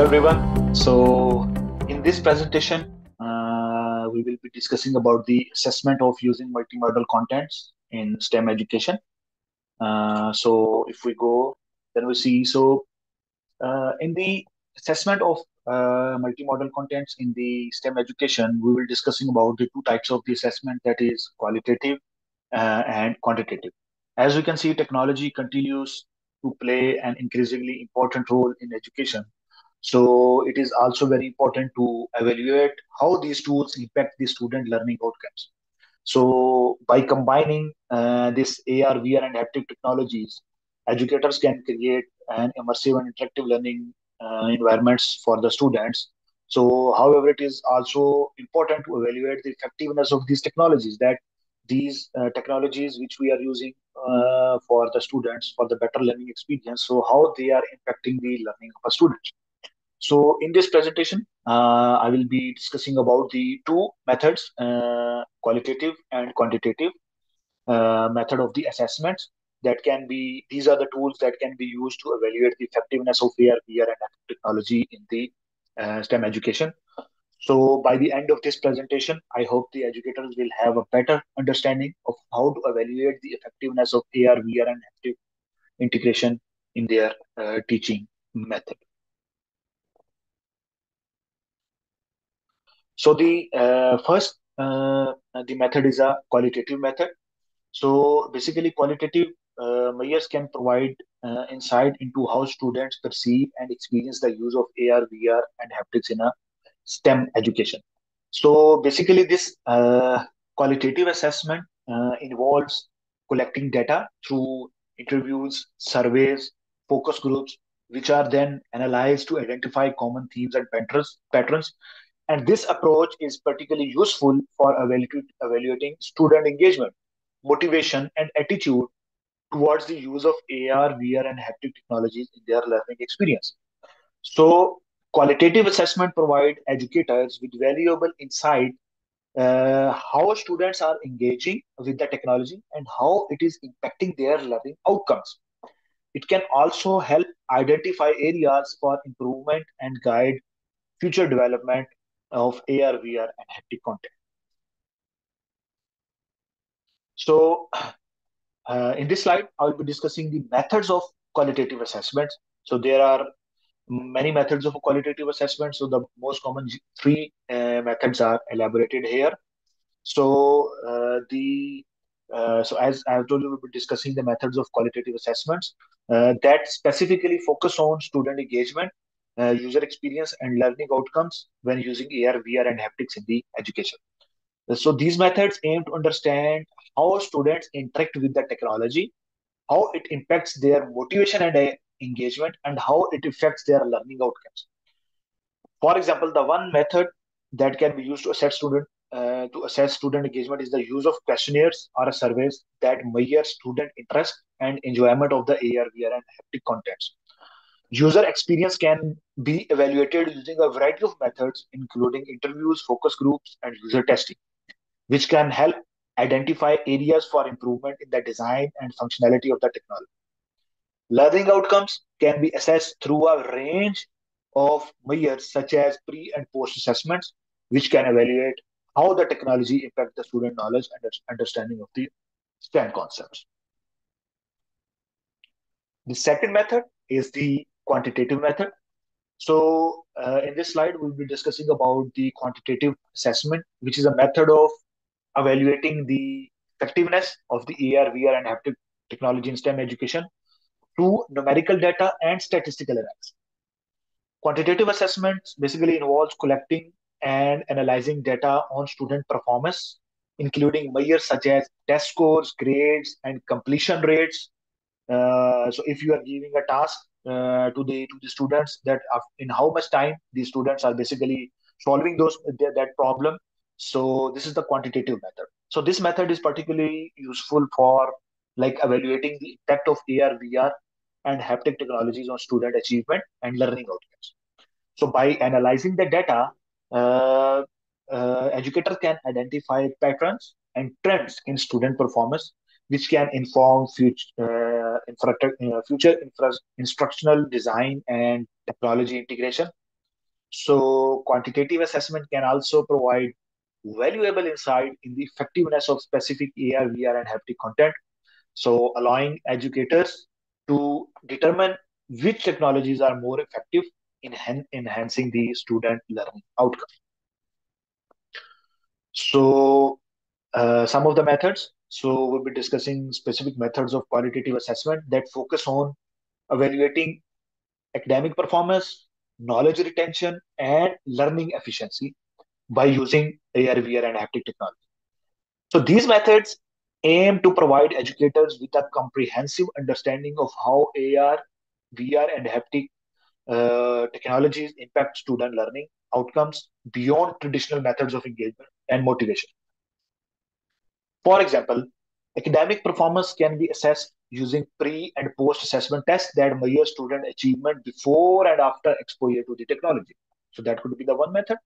everyone. So, in this presentation, we will be discussing about the assessment of using multimodal contents in STEM education. So, if we go, then we see. In the assessment of multimodal contents in the STEM education, we will discussing about the two types of the assessment, that is qualitative and quantitative. As we can see, technology continues to play an increasingly important role in education, so it is also very important to evaluate how these tools impact the student learning outcomes. So by combining this AR, VR, and haptic technologies, educators can create an immersive and interactive learning environments for the students. So, however, it is also important to evaluate the effectiveness of these technologies. That these technologies which we are using for the students for the better learning experience. So, how they are impacting the learning of a student. So in this presentation, I will be discussing about the two methods, qualitative and quantitative method of the assessments that can be, these are the tools that can be used to evaluate the effectiveness of AR, VR, and technology in the STEM education. So by the end of this presentation, I hope the educators will have a better understanding of how to evaluate the effectiveness of AR, VR, and haptic integration in their teaching method. So the method is a qualitative method. So basically, qualitative measures can provide insight into how students perceive and experience the use of AR, VR, and haptics in a STEM education. So basically, this qualitative assessment involves collecting data through interviews, surveys, focus groups, which are then analyzed to identify common themes and patterns. And this approach is particularly useful for evaluating student engagement, motivation, and attitude towards the use of AR, VR, and haptic technologies in their learning experience. So, qualitative assessment provide educators with valuable insight how students are engaging with the technology and how it is impacting their learning outcomes. It can also help identify areas for improvement and guide future development of AR, VR, and haptic content. So, in this slide, I will be discussing the methods of qualitative assessments. So, there are many methods of qualitative assessment. So, the most common three methods are elaborated here. So, as I have told you, we'll be discussing the methods of qualitative assessments that specifically focus on student engagement, user experience, and learning outcomes when using AR, VR, and haptics in the education. So these methods aim to understand how students interact with the technology, how it impacts their motivation and engagement, and how it affects their learning outcomes. For example, the one method that can be used to assess student engagement is the use of questionnaires or surveys that measure student interest and enjoyment of the AR, VR, and haptic contents. User experience can be evaluated using a variety of methods, including interviews, focus groups, and user testing, which can help identify areas for improvement in the design and functionality of the technology. Learning outcomes can be assessed through a range of measures such as pre and post assessments, which can evaluate how the technology impacts the student knowledge and understanding of the STEM concepts. The second method is the quantitative method. So, in this slide, we'll be discussing about the quantitative assessment, which is a method of evaluating the effectiveness of the AR, VR, and haptic technology in STEM education through numerical data and statistical analysis. Quantitative assessments basically involves collecting and analyzing data on student performance, including measures such as test scores, grades, and completion rates. So, if you are giving a task to the students, that in how much time the students are basically solving that problem. So, this is the quantitative method. So, this method is particularly useful for like evaluating the impact of AR, VR, and haptic technologies on student achievement and learning outcomes. So by analyzing the data, uh, educators can identify patterns and trends in student performance, which can inform future instructional design and technology integration. So quantitative assessment can also provide valuable insight in the effectiveness of specific AR, VR, and haptic content. So allowing educators to determine which technologies are more effective in enhancing the student learning outcome. So some of the methods. So we'll be discussing specific methods of qualitative assessment that focus on evaluating academic performance, knowledge retention, and learning efficiency by using AR, VR, and haptic technology. So these methods aim to provide educators with a comprehensive understanding of how AR, VR, and haptic technologies impact student learning outcomes beyond traditional methods of engagement and motivation. For example, academic performance can be assessed using pre and post assessment tests that measure student achievement before and after exposure to the technology. So that could be the one method.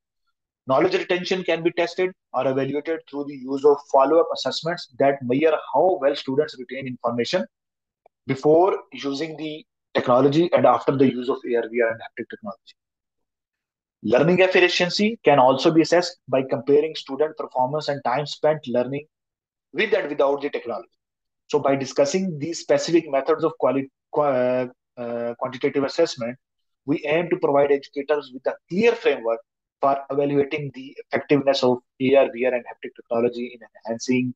Knowledge retention can be tested or evaluated through the use of follow up assessments that measure how well students retain information before using the technology and after the use of AR, VR, and haptic technology. Learning efficiency can also be assessed by comparing student performance and time spent learning with and without the technology. So, by discussing these specific methods of quantitative assessment, we aim to provide educators with a clear framework for evaluating the effectiveness of AR, VR, and haptic technology in enhancing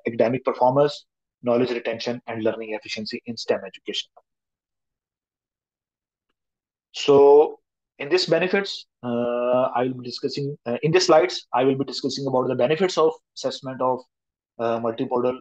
academic performance, knowledge retention, and learning efficiency in STEM education. So, in this benefits, I will be discussing in these slides. I will be discussing about the benefits of assessment of multimodal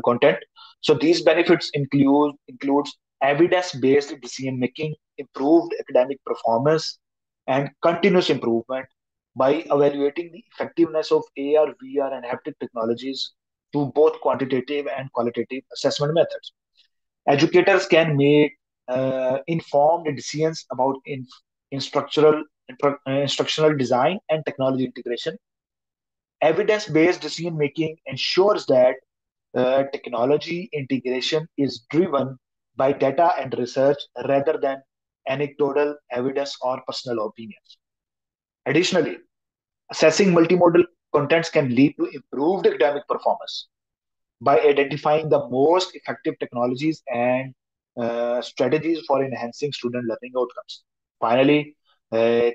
content. So these benefits includes evidence-based decision making, improved academic performance, and continuous improvement by evaluating the effectiveness of AR, VR, and haptic technologies through both quantitative and qualitative assessment methods. Educators can make informed decisions about instructional design and technology integration. Evidence-based decision making ensures that technology integration is driven by data and research rather than anecdotal evidence or personal opinions. Additionally, assessing multimodal contents can lead to improved academic performance by identifying the most effective technologies and strategies for enhancing student learning outcomes. Finally,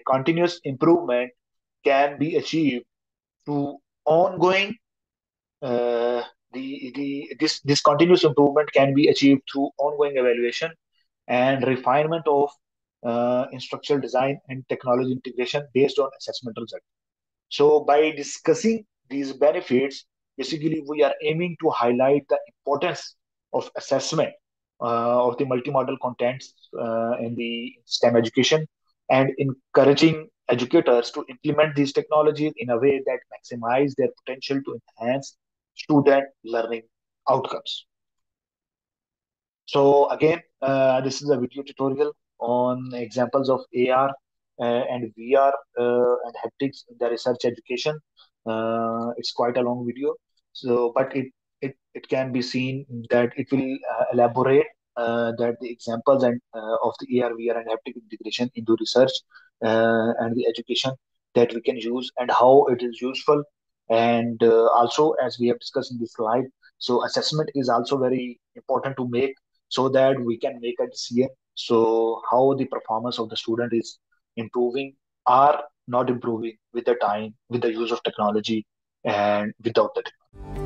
continuous improvement can be achieved through ongoing this continuous improvement can be achieved through ongoing evaluation and refinement of instructional design and technology integration based on assessment results. So by discussing these benefits, basically we are aiming to highlight the importance of assessment of the multimodal contents in the STEM education and encouraging educators to implement these technologies in a way that maximize their potential to enhance student learning outcomes. So again, this is a video tutorial on examples of AR and VR and haptics in the research education. It's quite a long video, so but it can be seen that it will elaborate that the examples and of the AR, VR, and haptic integration into research and the education that we can use and how it is useful. And also, as we have discussed in this slide, so assessment is also very important to make so that we can make a decision. So how the performance of the student is improving or not improving with the time, with the use of technology and without the technology.